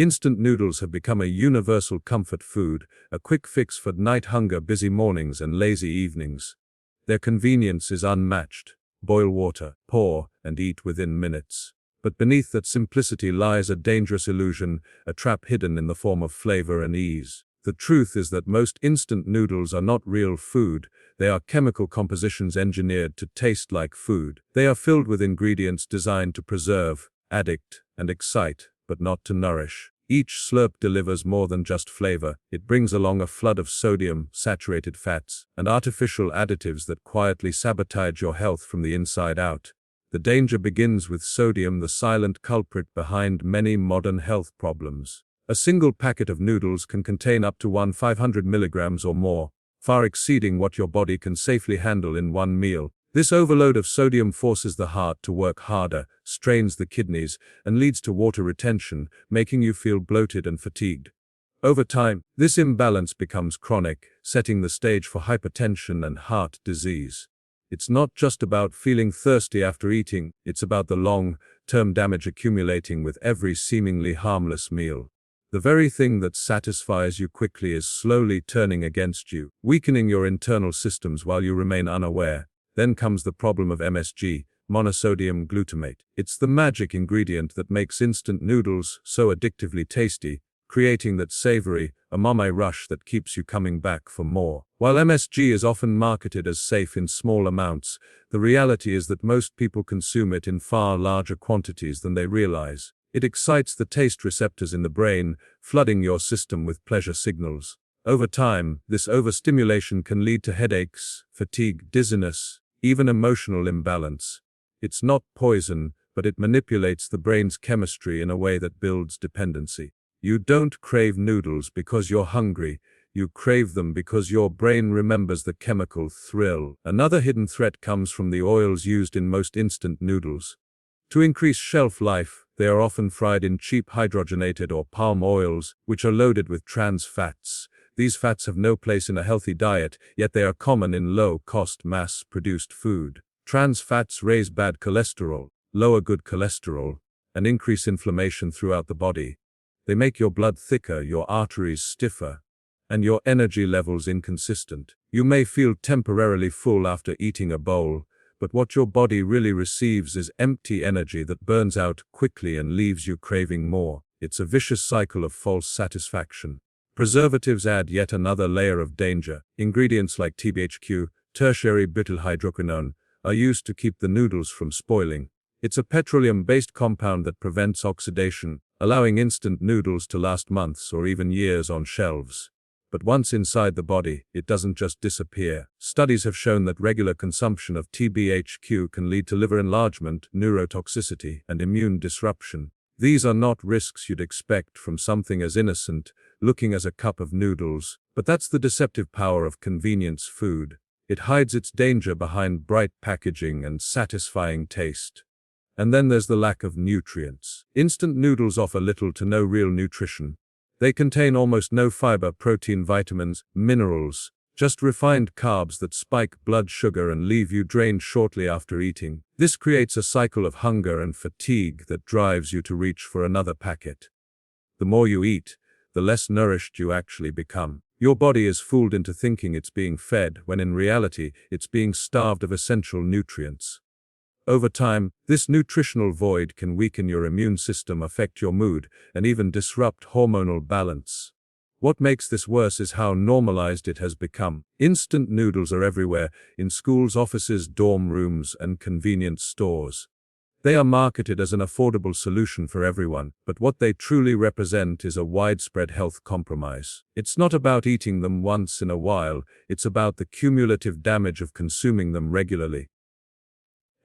Instant noodles have become a universal comfort food, a quick fix for night hunger, busy mornings, and lazy evenings. Their convenience is unmatched. Boil water, pour, and eat within minutes. But beneath that simplicity lies a dangerous illusion, a trap hidden in the form of flavor and ease. The truth is that most instant noodles are not real food. They are chemical compositions engineered to taste like food. They are filled with ingredients designed to preserve, addict, and excite, but not to nourish. Each slurp delivers more than just flavor. It brings along a flood of sodium, saturated fats, and artificial additives that quietly sabotage your health from the inside out. The danger begins with sodium, the silent culprit behind many modern health problems. A single packet of noodles can contain up to 500 milligrams or more, far exceeding what your body can safely handle in one meal. This overload of sodium forces the heart to work harder, strains the kidneys, and leads to water retention, making you feel bloated and fatigued. Over time, this imbalance becomes chronic, setting the stage for hypertension and heart disease. It's not just about feeling thirsty after eating, it's about the long-term damage accumulating with every seemingly harmless meal. The very thing that satisfies you quickly is slowly turning against you, weakening your internal systems while you remain unaware. Then comes the problem of MSG, monosodium glutamate. It's the magic ingredient that makes instant noodles so addictively tasty, creating that savory, umami rush that keeps you coming back for more. While MSG is often marketed as safe in small amounts, the reality is that most people consume it in far larger quantities than they realize. It excites the taste receptors in the brain, flooding your system with pleasure signals. Over time, this overstimulation can lead to headaches, fatigue, dizziness, even emotional imbalance. It's not poison, but it manipulates the brain's chemistry in a way that builds dependency. You don't crave noodles because you're hungry. You crave them because your brain remembers the chemical thrill. Another hidden threat comes from the oils used in most instant noodles. To increase shelf life, they are often fried in cheap hydrogenated or palm oils, which are loaded with trans fats. These fats have no place in a healthy diet, yet they are common in low-cost mass-produced food. Trans fats raise bad cholesterol, lower good cholesterol, and increase inflammation throughout the body. They make your blood thicker, your arteries stiffer, and your energy levels inconsistent. You may feel temporarily full after eating a bowl, but what your body really receives is empty energy that burns out quickly and leaves you craving more. It's a vicious cycle of false satisfaction. Preservatives add yet another layer of danger. Ingredients like TBHQ, tertiary butylhydroquinone, are used to keep the noodles from spoiling. It's a petroleum-based compound that prevents oxidation, allowing instant noodles to last months or even years on shelves. But once inside the body, it doesn't just disappear. Studies have shown that regular consumption of TBHQ can lead to liver enlargement, neurotoxicity, and immune disruption. These are not risks you'd expect from something as innocent, looking as a cup of noodles, but that's the deceptive power of convenience food. It hides its danger behind bright packaging and satisfying taste. And then there's the lack of nutrients. Instant noodles offer little to no real nutrition. They contain almost no fiber, protein, vitamins, minerals, just refined carbs that spike blood sugar and leave you drained shortly after eating. This creates a cycle of hunger and fatigue that drives you to reach for another packet. The more you eat, the less nourished you actually become. Your body is fooled into thinking it's being fed, when in reality, it's being starved of essential nutrients. Over time, this nutritional void can weaken your immune system, affect your mood, and even disrupt hormonal balance. What makes this worse is how normalized it has become. Instant noodles are everywhere, in schools, offices, dorm rooms, and convenience stores. They are marketed as an affordable solution for everyone, but what they truly represent is a widespread health compromise. It's not about eating them once in a while, it's about the cumulative damage of consuming them regularly.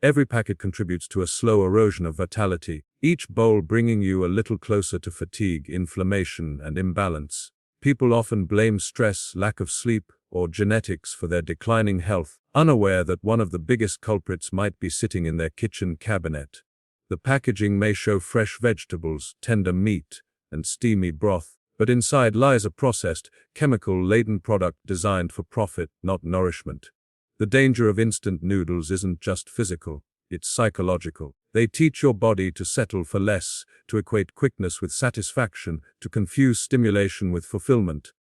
Every packet contributes to a slow erosion of vitality, each bowl bringing you a little closer to fatigue, inflammation, and imbalance. People often blame stress, lack of sleep, or genetics for their declining health, unaware that one of the biggest culprits might be sitting in their kitchen cabinet. The packaging may show fresh vegetables, tender meat, and steamy broth, but inside lies a processed, chemical-laden product designed for profit, not nourishment. The danger of instant noodles isn't just physical, it's psychological. They teach your body to settle for less, to equate quickness with satisfaction, to confuse stimulation with fulfillment.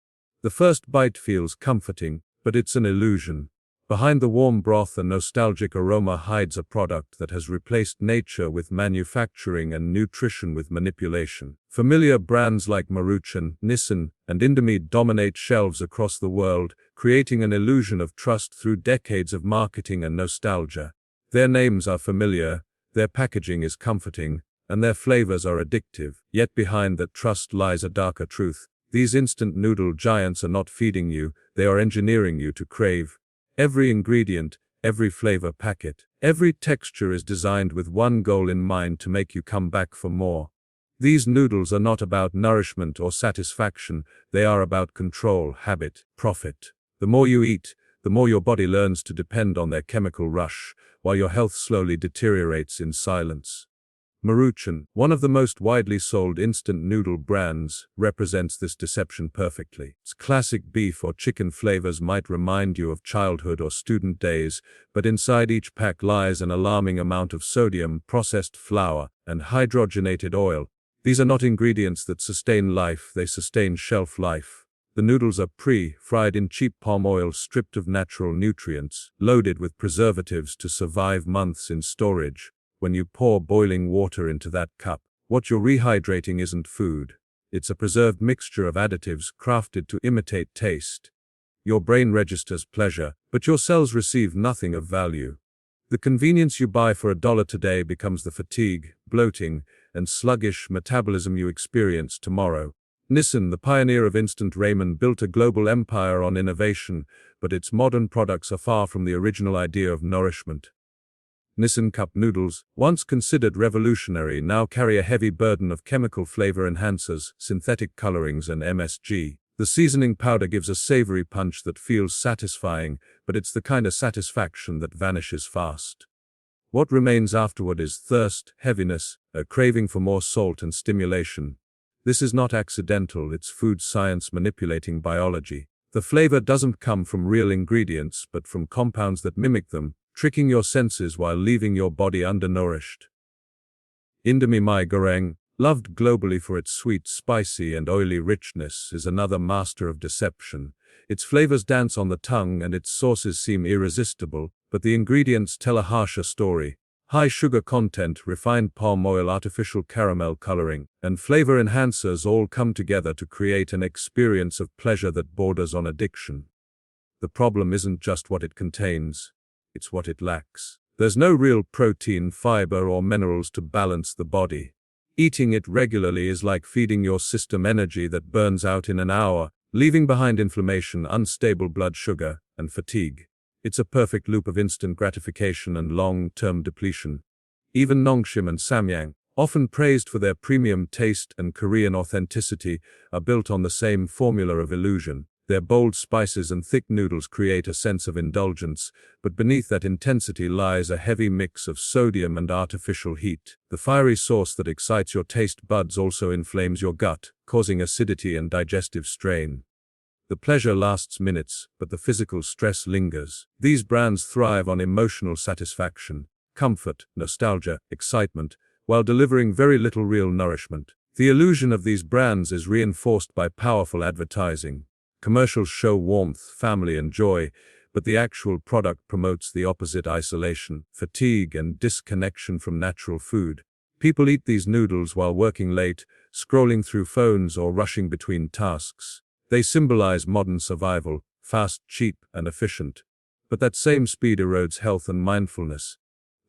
The first bite feels comforting, but it's an illusion. Behind the warm broth, a nostalgic aroma hides a product that has replaced nature with manufacturing and nutrition with manipulation. Familiar brands like Maruchan, Nissin, and Indomie dominate shelves across the world, creating an illusion of trust through decades of marketing and nostalgia. Their names are familiar, their packaging is comforting, and their flavors are addictive. Yet behind that trust lies a darker truth. These instant noodle giants are not feeding you, they are engineering you to crave. Every ingredient, every flavor packet, every texture is designed with one goal in mind: to make you come back for more. These noodles are not about nourishment or satisfaction, they are about control, habit, profit. The more you eat, the more your body learns to depend on their chemical rush, while your health slowly deteriorates in silence. Maruchan, one of the most widely sold instant noodle brands, represents this deception perfectly. Its classic beef or chicken flavors might remind you of childhood or student days, but inside each pack lies an alarming amount of sodium, processed flour, and hydrogenated oil. These are not ingredients that sustain life, they sustain shelf life. The noodles are fried in cheap palm oil stripped of natural nutrients, loaded with preservatives to survive months in storage. When you pour boiling water into that cup, what you're rehydrating isn't food. It's a preserved mixture of additives crafted to imitate taste. Your brain registers pleasure, but your cells receive nothing of value. The convenience you buy for $1 today becomes the fatigue, bloating, and sluggish metabolism you experience tomorrow. Nissin, the pioneer of instant ramen, built a global empire on innovation, but its modern products are far from the original idea of nourishment. Nissin cup noodles, once considered revolutionary, now carry a heavy burden of chemical flavor enhancers, synthetic colorings, and MSG. The seasoning powder gives a savory punch that feels satisfying, but it's the kind of satisfaction that vanishes fast. What remains afterward is thirst, heaviness, a craving for more salt and stimulation. This is not accidental, it's food science manipulating biology. The flavor doesn't come from real ingredients, but from compounds that mimic them, tricking your senses while leaving your body undernourished. Indomie goreng, loved globally for its sweet, spicy, and oily richness, is another master of deception. Its flavors dance on the tongue and its sauces seem irresistible, but the ingredients tell a harsher story. High sugar content, refined palm oil, artificial caramel coloring, and flavor enhancers all come together to create an experience of pleasure that borders on addiction. The problem isn't just what it contains. It's what it lacks. There's no real protein, fiber, or minerals to balance the body. Eating it regularly is like feeding your system energy that burns out in an hour, leaving behind inflammation, unstable blood sugar, and fatigue. It's a perfect loop of instant gratification and long-term depletion. Even Nourishing and Samyang, often praised for their premium taste and Korean authenticity, are built on the same formula of illusion. Their bold spices and thick noodles create a sense of indulgence, but beneath that intensity lies a heavy mix of sodium and artificial heat. The fiery sauce that excites your taste buds also inflames your gut, causing acidity and digestive strain. The pleasure lasts minutes, but the physical stress lingers. These brands thrive on emotional satisfaction, comfort, nostalgia, excitement, while delivering very little real nourishment. The illusion of these brands is reinforced by powerful advertising. Commercials show warmth, family, and joy, but the actual product promotes the opposite: isolation, fatigue, and disconnection from natural food. People eat these noodles while working late, scrolling through phones, or rushing between tasks. They symbolize modern survival, fast, cheap, and efficient. But that same speed erodes health and mindfulness.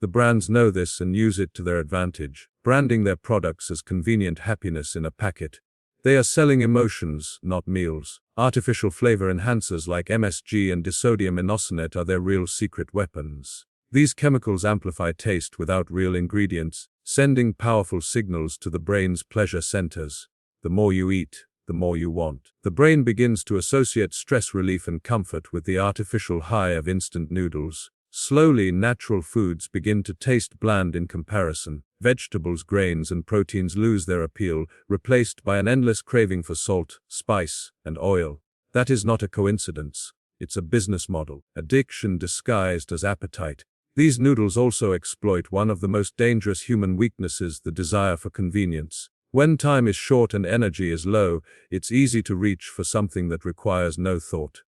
The brands know this and use it to their advantage, branding their products as convenient happiness in a packet. They are selling emotions, not meals. Artificial flavor enhancers like MSG and disodium inosinate are their real secret weapons. These chemicals amplify taste without real ingredients, sending powerful signals to the brain's pleasure centers. The more you eat, the more you want. The brain begins to associate stress relief and comfort with the artificial high of instant noodles. Slowly, natural foods begin to taste bland in comparison. Vegetables, grains, and proteins lose their appeal, replaced by an endless craving for salt, spice, and oil. That is not a coincidence. It's a business model. Addiction disguised as appetite. These noodles also exploit one of the most dangerous human weaknesses, the desire for convenience. When time is short and energy is low, it's easy to reach for something that requires no thought.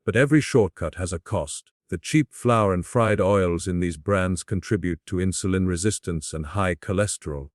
But every shortcut has a cost. The cheap flour and fried oils in these brands contribute to insulin resistance and high cholesterol.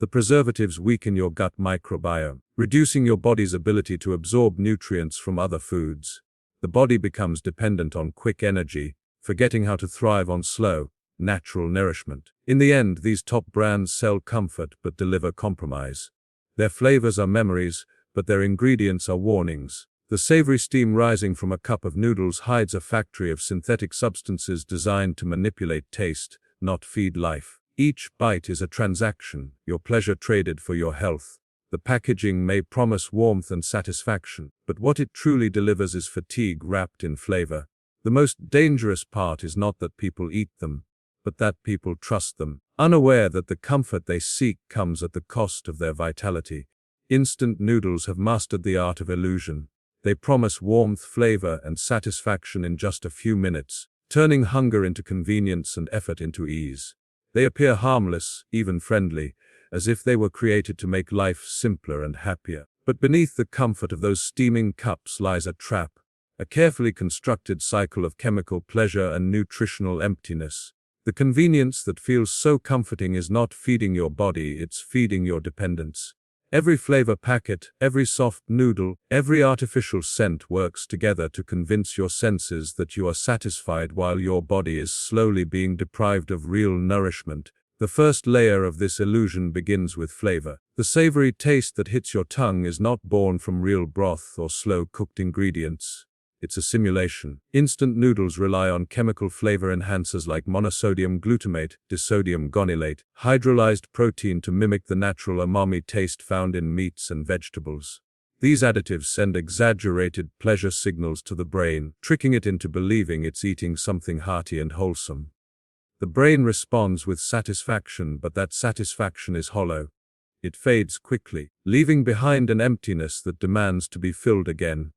The preservatives weaken your gut microbiome, reducing your body's ability to absorb nutrients from other foods. The body becomes dependent on quick energy, forgetting how to thrive on slow, natural nourishment. In the end, these top brands sell comfort but deliver compromise. Their flavors are memories, but their ingredients are warnings. The savory steam rising from a cup of noodles hides a factory of synthetic substances designed to manipulate taste, not feed life. Each bite is a transaction, your pleasure traded for your health. The packaging may promise warmth and satisfaction, but what it truly delivers is fatigue wrapped in flavor. The most dangerous part is not that people eat them, but that people trust them, unaware that the comfort they seek comes at the cost of their vitality. Instant noodles have mastered the art of illusion. They promise warmth, flavor, and satisfaction in just a few minutes, turning hunger into convenience and effort into ease. They appear harmless, even friendly, as if they were created to make life simpler and happier. But beneath the comfort of those steaming cups lies a trap, a carefully constructed cycle of chemical pleasure and nutritional emptiness. The convenience that feels so comforting is not feeding your body, it's feeding your dependence. Every flavor packet, every soft noodle, every artificial scent works together to convince your senses that you are satisfied while your body is slowly being deprived of real nourishment. The first layer of this illusion begins with flavor. The savory taste that hits your tongue is not born from real broth or slow-cooked ingredients. It's a simulation. Instant noodles rely on chemical flavor enhancers like monosodium glutamate, disodium gonylate, hydrolyzed protein to mimic the natural umami taste found in meats and vegetables. These additives send exaggerated pleasure signals to the brain, tricking it into believing it's eating something hearty and wholesome. The brain responds with satisfaction, but that satisfaction is hollow. It fades quickly, leaving behind an emptiness that demands to be filled again.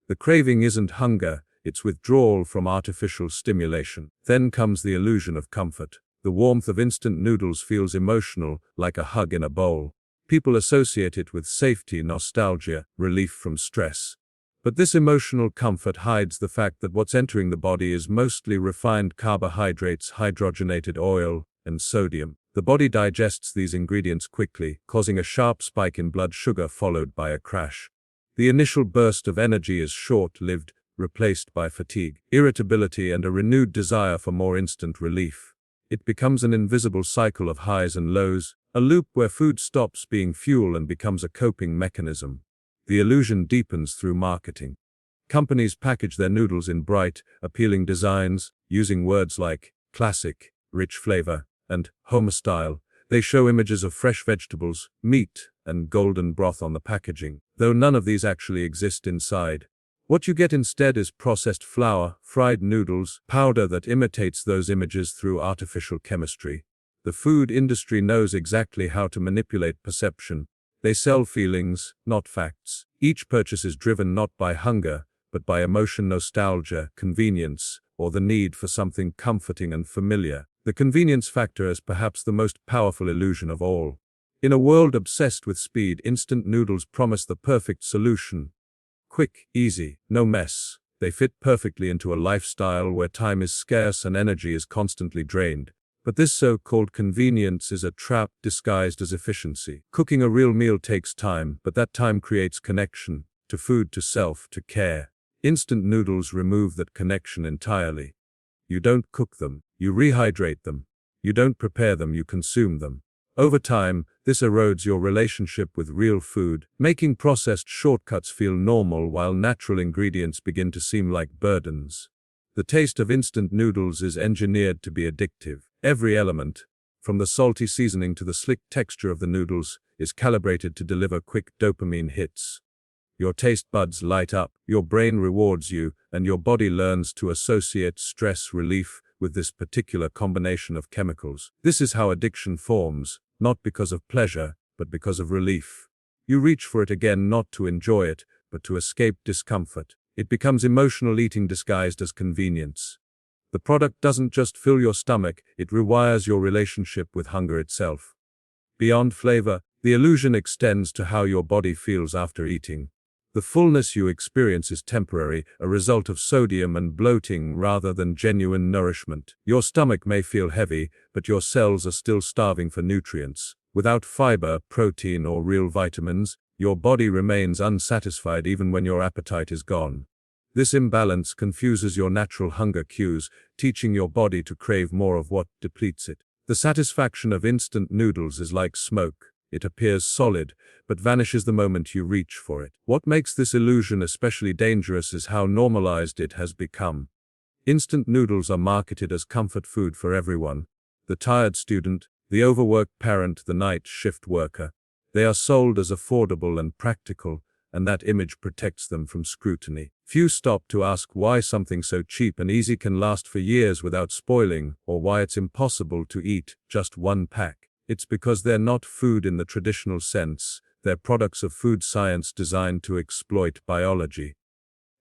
The craving isn't hunger, it's withdrawal from artificial stimulation. Then comes the illusion of comfort. The warmth of instant noodles feels emotional, like a hug in a bowl. People associate it with safety, nostalgia, relief from stress. But this emotional comfort hides the fact that what's entering the body is mostly refined carbohydrates, hydrogenated oil, and sodium. The body digests these ingredients quickly, causing a sharp spike in blood sugar followed by a crash. The initial burst of energy is short-lived, replaced by fatigue, irritability, and a renewed desire for more instant relief. It becomes an invisible cycle of highs and lows, a loop where food stops being fuel and becomes a coping mechanism. The illusion deepens through marketing. Companies package their noodles in bright, appealing designs, using words like classic, rich flavor, and home style. They show images of fresh vegetables, meat, and golden broth on the packaging, though none of these actually exist inside. What you get instead is processed flour, fried noodles, powder that imitates those images through artificial chemistry. The food industry knows exactly how to manipulate perception. They sell feelings, not facts. Each purchase is driven not by hunger, but by emotion, nostalgia, convenience, or the need for something comforting and familiar. The convenience factor is perhaps the most powerful illusion of all. In a world obsessed with speed, instant noodles promise the perfect solution. Quick, easy, no mess. They fit perfectly into a lifestyle where time is scarce and energy is constantly drained. But this so-called convenience is a trap disguised as efficiency. Cooking a real meal takes time, but that time creates connection, to food, to self, to care. Instant noodles remove that connection entirely. You don't cook them, you rehydrate them. You don't prepare them, you consume them. Over time, this erodes your relationship with real food, making processed shortcuts feel normal while natural ingredients begin to seem like burdens. The taste of instant noodles is engineered to be addictive. Every element, from the salty seasoning to the slick texture of the noodles, is calibrated to deliver quick dopamine hits. Your taste buds light up, your brain rewards you, and your body learns to associate stress relief with this particular combination of chemicals. This is how addiction forms, not because of pleasure, but because of relief. You reach for it again not to enjoy it, but to escape discomfort. It becomes emotional eating disguised as convenience. The product doesn't just fill your stomach, it rewires your relationship with hunger itself. Beyond flavor, the illusion extends to how your body feels after eating. The fullness you experience is temporary, a result of sodium and bloating rather than genuine nourishment. Your stomach may feel heavy, but your cells are still starving for nutrients. Without fiber, protein, or real vitamins, your body remains unsatisfied even when your appetite is gone. This imbalance confuses your natural hunger cues, teaching your body to crave more of what depletes it. The satisfaction of instant noodles is like smoke. It appears solid, but vanishes the moment you reach for it. What makes this illusion especially dangerous is how normalized it has become. Instant noodles are marketed as comfort food for everyone. The tired student, the overworked parent, the night shift worker. They are sold as affordable and practical, and that image protects them from scrutiny. Few stop to ask why something so cheap and easy can last for years without spoiling, or why it's impossible to eat just one pack. It's because they're not food in the traditional sense, they're products of food science designed to exploit biology.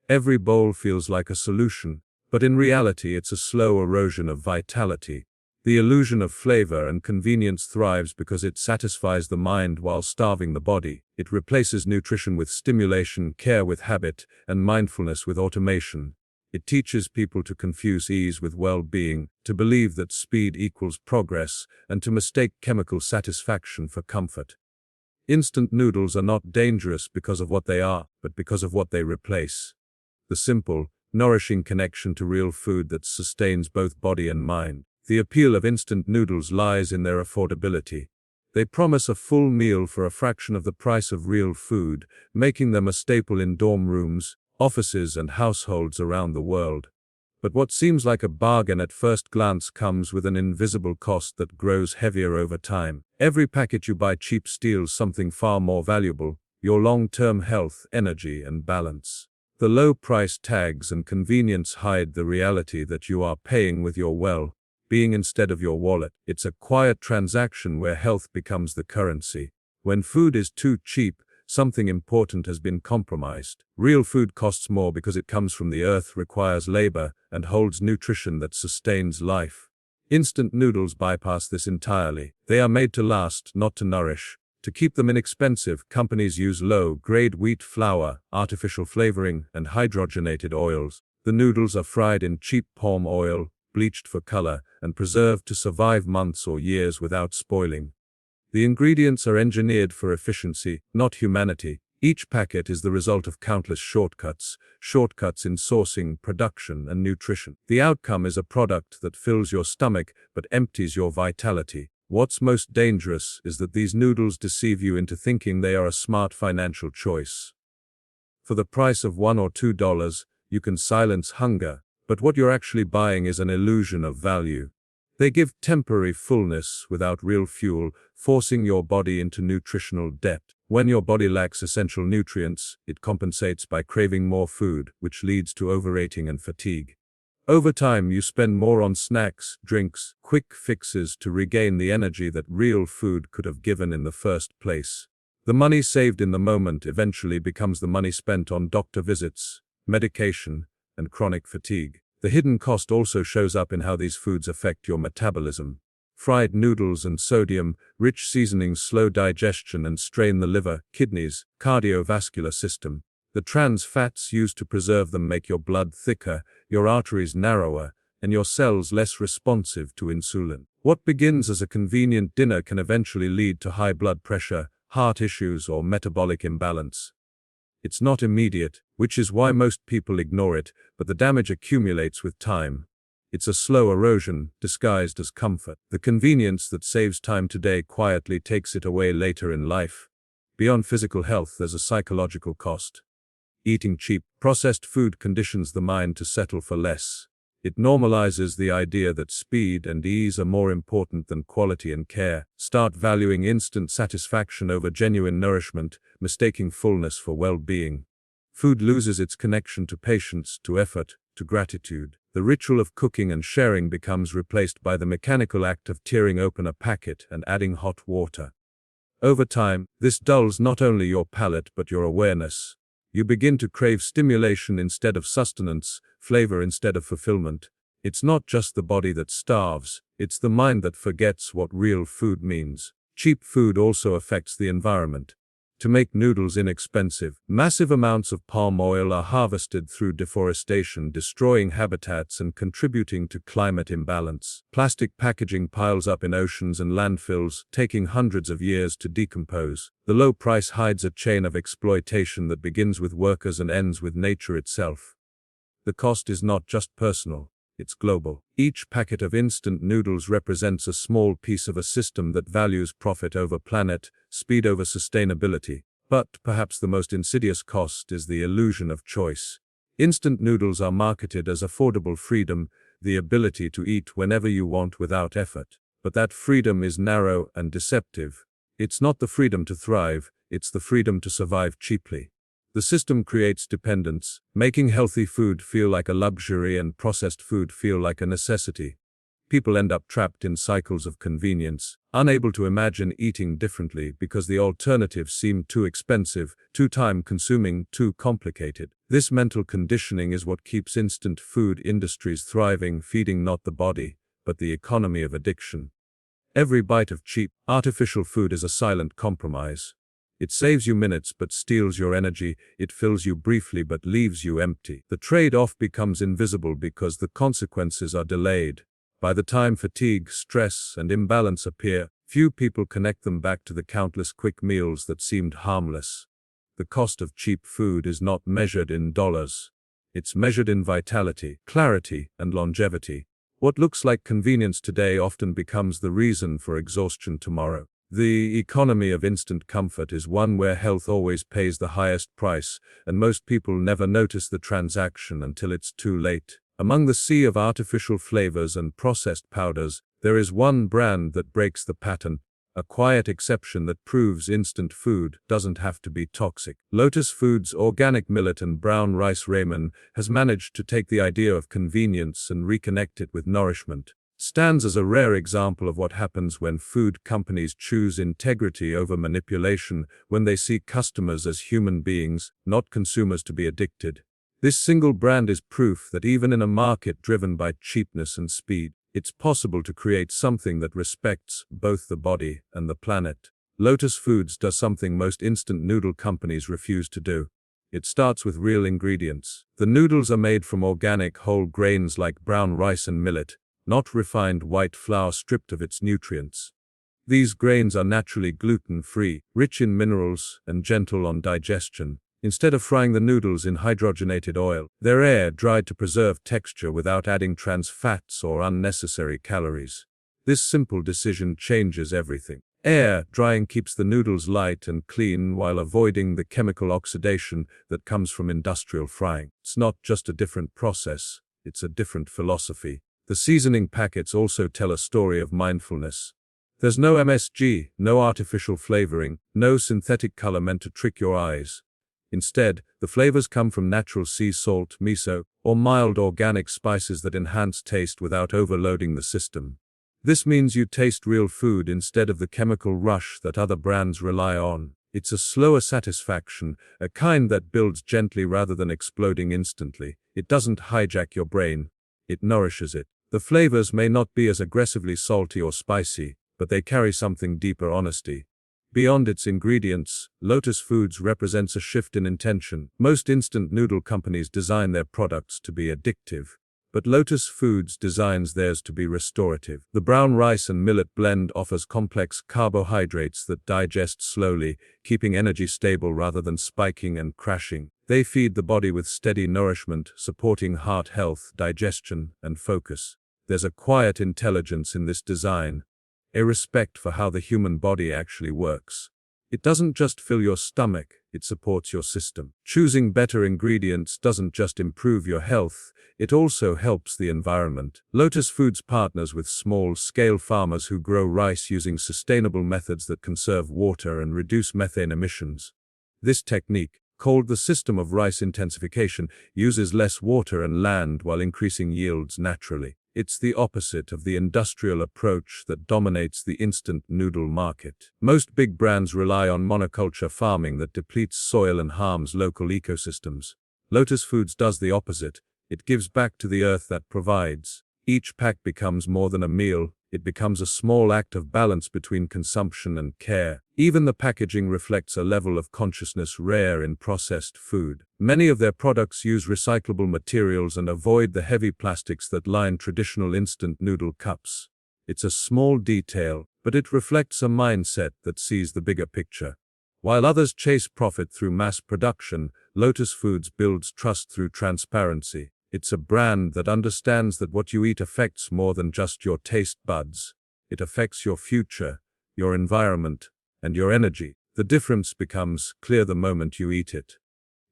Every bowl feels like a solution, but in reality it's a slow erosion of vitality. The illusion of flavor and convenience thrives because it satisfies the mind while starving the body. It replaces nutrition with stimulation, care with habit, and mindfulness with automation. It teaches people to confuse ease with well-being, to believe that speed equals progress, and to mistake chemical satisfaction for comfort. Instant noodles are not dangerous because of what they are, but because of what they replace. The simple, nourishing connection to real food that sustains both body and mind. The appeal of instant noodles lies in their affordability. They promise a full meal for a fraction of the price of real food, making them a staple in dorm rooms, offices, and households around the world. But what seems like a bargain at first glance comes with an invisible cost that grows heavier over time. Every packet you buy cheap steals something far more valuable: your long-term health, energy, and balance. The low price tags and convenience hide the reality that you are paying with your well-being instead of your wallet. It's a quiet transaction where health becomes the currency. When food is too cheap, something important has been compromised. Real food costs more because it comes from the earth, requires labor, and holds nutrition that sustains life. Instant noodles bypass this entirely. They are made to last, not to nourish. To keep them inexpensive, companies use low-grade wheat flour, artificial flavoring, and hydrogenated oils. The noodles are fried in cheap palm oil, bleached for color, and preserved to survive months or years without spoiling. The ingredients are engineered for efficiency, not humanity. Each packet is the result of countless shortcuts in sourcing, production, and nutrition. The outcome is a product that fills your stomach but empties your vitality. What's most dangerous is that these noodles deceive you into thinking they are a smart financial choice. For the price of $1 or $2, you can silence hunger, but what you're actually buying is an illusion of value. They give temporary fullness without real fuel, forcing your body into nutritional debt. When your body lacks essential nutrients, it compensates by craving more food, which leads to overeating and fatigue. Over time, you spend more on snacks, drinks, quick fixes to regain the energy that real food could have given in the first place. The money saved in the moment eventually becomes the money spent on doctor visits, medication, and chronic fatigue. The hidden cost also shows up in how these foods affect your metabolism. Fried noodles and sodium-rich seasonings slow digestion and strain the liver, kidneys, cardiovascular system. The trans fats used to preserve them make your blood thicker, your arteries narrower, and your cells less responsive to insulin. What begins as a convenient dinner can eventually lead to high blood pressure, heart issues, or metabolic imbalance. It's not immediate, which is why most people ignore it, but the damage accumulates with time. It's a slow erosion, disguised as comfort. The convenience that saves time today quietly takes it away later in life. Beyond physical health, there's a psychological cost. Eating cheap, processed food conditions the mind to settle for less. It normalizes the idea that speed and ease are more important than quality and care. Start valuing instant satisfaction over genuine nourishment, mistaking fullness for well-being. Food loses its connection to patience, to effort, to gratitude. The ritual of cooking and sharing becomes replaced by the mechanical act of tearing open a packet and adding hot water. Over time, this dulls not only your palate but your awareness. You begin to crave stimulation instead of sustenance, flavor instead of fulfillment, It's not just the body that starves, it's the mind that forgets what real food means. Cheap food also affects the environment. To make noodles inexpensive, massive amounts of palm oil are harvested through deforestation, destroying habitats and contributing to climate imbalance. Plastic packaging piles up in oceans and landfills, taking hundreds of years to decompose. The low price hides a chain of exploitation that begins with workers and ends with nature itself. The cost is not just personal. It's global. Each packet of instant noodles represents a small piece of a system that values profit over planet, speed over sustainability. But perhaps the most insidious cost is the illusion of choice. Instant noodles are marketed as affordable freedom, the ability to eat whenever you want without effort. But that freedom is narrow and deceptive. It's not the freedom to thrive, it's the freedom to survive cheaply. The system creates dependence, making healthy food feel like a luxury and processed food feel like a necessity. People end up trapped in cycles of convenience, unable to imagine eating differently because the alternatives seem too expensive, too time-consuming, too complicated. This mental conditioning is what keeps instant food industries thriving, feeding not the body, but the economy of addiction. Every bite of cheap, artificial food is a silent compromise. It saves you minutes but steals your energy, it fills you briefly but leaves you empty. The trade-off becomes invisible because the consequences are delayed. By the time fatigue, stress, and imbalance appear, few people connect them back to the countless quick meals that seemed harmless. The cost of cheap food is not measured in dollars. It's measured in vitality, clarity, and longevity. What looks like convenience today often becomes the reason for exhaustion tomorrow. The economy of instant comfort is one where health always pays the highest price, and most people never notice the transaction until it's too late. Among the sea of artificial flavors and processed powders, there is one brand that breaks the pattern, a quiet exception that proves instant food doesn't have to be toxic. Lotus Foods' organic millet and brown rice ramen has managed to take the idea of convenience and reconnect it with nourishment. Stands as a rare example of what happens when food companies choose integrity over manipulation, when they see customers as human beings, not consumers to be addicted. This single brand is proof that even in a market driven by cheapness and speed, it's possible to create something that respects both the body and the planet. Lotus Foods does something most instant noodle companies refuse to do. It starts with real ingredients. The noodles are made from organic whole grains like brown rice and millet, not refined white flour stripped of its nutrients. These grains are naturally gluten-free, rich in minerals, and gentle on digestion. Instead of frying the noodles in hydrogenated oil, they're air-dried to preserve texture without adding trans fats or unnecessary calories. This simple decision changes everything. Air drying keeps the noodles light and clean while avoiding the chemical oxidation that comes from industrial frying. It's not just a different process, it's a different philosophy. The seasoning packets also tell a story of mindfulness. There's no MSG, no artificial flavoring, no synthetic color meant to trick your eyes. Instead, the flavors come from natural sea salt, miso, or mild organic spices that enhance taste without overloading the system. This means you taste real food instead of the chemical rush that other brands rely on. It's a slower satisfaction, a kind that builds gently rather than exploding instantly. It doesn't hijack your brain, it nourishes it. The flavors may not be as aggressively salty or spicy, but they carry something deeper: honesty. Beyond its ingredients, Lotus Foods represents a shift in intention. Most instant noodle companies design their products to be addictive, but Lotus Foods designs theirs to be restorative. The brown rice and millet blend offers complex carbohydrates that digest slowly, keeping energy stable rather than spiking and crashing. They feed the body with steady nourishment, supporting heart health, digestion, and focus. There's a quiet intelligence in this design, a respect for how the human body actually works. It doesn't just fill your stomach, it supports your system. Choosing better ingredients doesn't just improve your health, it also helps the environment. Lotus Foods partners with small-scale farmers who grow rice using sustainable methods that conserve water and reduce methane emissions. This technique, called the system of rice intensification, uses less water and land while increasing yields naturally. It's the opposite of the industrial approach that dominates the instant noodle market. Most big brands rely on monoculture farming that depletes soil and harms local ecosystems. Lotus Foods does the opposite. It gives back to the earth that provides. Each pack becomes more than a meal, it becomes a small act of balance between consumption and care. Even the packaging reflects a level of consciousness rare in processed food. Many of their products use recyclable materials and avoid the heavy plastics that line traditional instant noodle cups. It's a small detail, but it reflects a mindset that sees the bigger picture. While others chase profit through mass production, Lotus Foods builds trust through transparency. It's a brand that understands that what you eat affects more than just your taste buds. It affects your future, your environment, and your energy. The difference becomes clear the moment you eat it.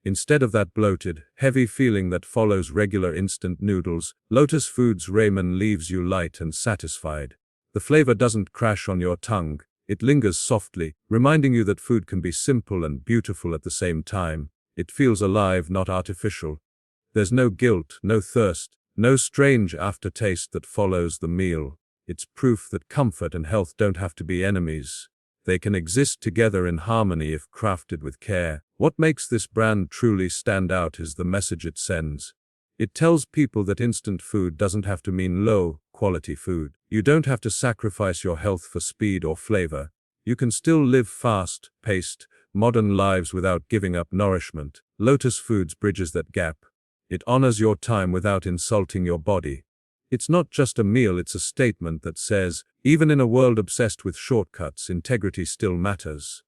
Instead of that bloated, heavy feeling that follows regular instant noodles, Lotus Foods Ramen leaves you light and satisfied. The flavor doesn't crash on your tongue, it lingers softly, reminding you that food can be simple and beautiful at the same time. It feels alive, not artificial. There's no guilt, no thirst, no strange aftertaste that follows the meal. It's proof that comfort and health don't have to be enemies. They can exist together in harmony if crafted with care. What makes this brand truly stand out is the message it sends. It tells people that instant food doesn't have to mean low-quality food. You don't have to sacrifice your health for speed or flavor. You can still live fast-paced, modern lives without giving up nourishment. Lotus Foods bridges that gap. It honors your time without insulting your body. It's not just a meal, it's a statement that says, even in a world obsessed with shortcuts, integrity still matters.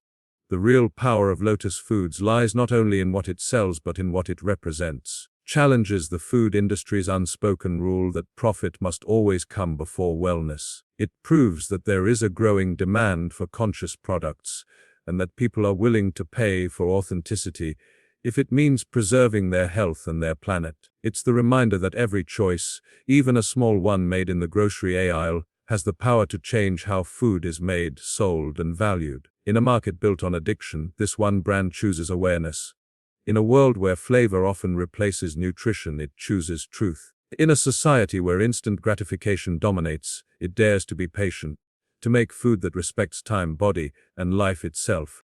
The real power of Lotus Foods lies not only in what it sells but in what it represents. Challenges the food industry's unspoken rule that profit must always come before wellness. It proves that there is a growing demand for conscious products, and that people are willing to pay for authenticity if it means preserving their health and their planet. It's the reminder that every choice, even a small one made in the grocery aisle, has the power to change how food is made, sold, and valued. In a market built on addiction, this one brand chooses awareness. In a world where flavor often replaces nutrition, it chooses truth. In a society where instant gratification dominates, it dares to be patient, to make food that respects time, body, and life itself.